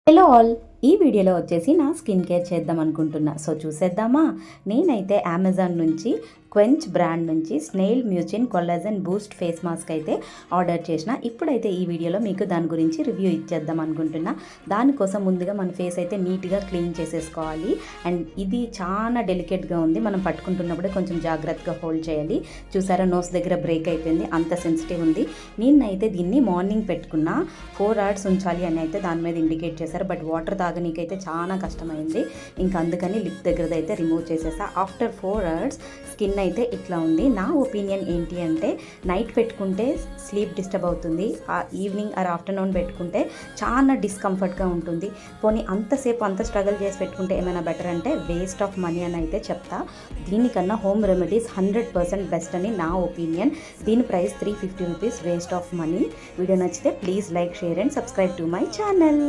Hello all, ఈ వీడియోలో వచ్చేసి నా స్కిన్ కేర్ చేద్దాం అనుకుంటున్నా. సో చూసేద్దామా. నేనైతే అమెజాన్ నుంచి క్వెంచ్ బ్రాండ్ నుంచి snail mucin collagen boost face mask అయితే ఆర్డర్ చేసిన. ఇప్పుడైతే ఈ వీడియోలో మీకు దాని గురించి రివ్యూ ఇచ్చేద్దాం అనుకుంటున్నా. దానికోసం ముందుగా మన ఫేస్ అయితే నీట్గా క్లీన్ చేసేసుకోవాలి. అండ్ ఇది చాలా డెలికేట్గా ఉంది, మనం పట్టుకుంటున్నప్పుడే కొంచెం జాగ్రత్తగా హోల్డ్ చేయాలి. చూసారా, నోస్ దగ్గర బ్రేక్ అయిపోయింది, అంత సెన్సిటివ్ ఉంది. నేనైతే దీన్ని మార్నింగ్ పెట్టుకున్నా, 4 hours ఉంచాలి అని అయితే దాని మీద ఇండికేట్ చేశారు. బట్ వాటర్ తాగనీకైతే చాలా కష్టమైంది, ఇంకా అందుకని లిప్ దగ్గరదైతే రిమూవ్ చేసేసా. ఆఫ్టర్ 4 hours స్కిన్ అయితే ఇట్లా ఉంది. నా ఒపీనియన్ ఏంటి అంటే, నైట్ పెట్టుకుంటే స్లీప్ డిస్టర్బ్ అవుతుంది, ఈవినింగ్ ఆర్ ఆఫ్టర్నూన్ పెట్టుకుంటే చాలా డిస్కంఫర్ట్గా ఉంటుంది. పోనీ అంతసేపు అంత స్ట్రగుల్ చేసి పెట్టుకుంటే ఏమైనా బెటర్ అంటే వేస్ట్ ఆఫ్ మనీ అని అయితే చెప్తా. దీనికన్నా హోమ్ రెమెడీస్ 100% బెస్ట్ అని నా ఒపీనియన్. దీని price 350 rupees, waste of money. Video నచ్చితే please like, share and subscribe to my channel.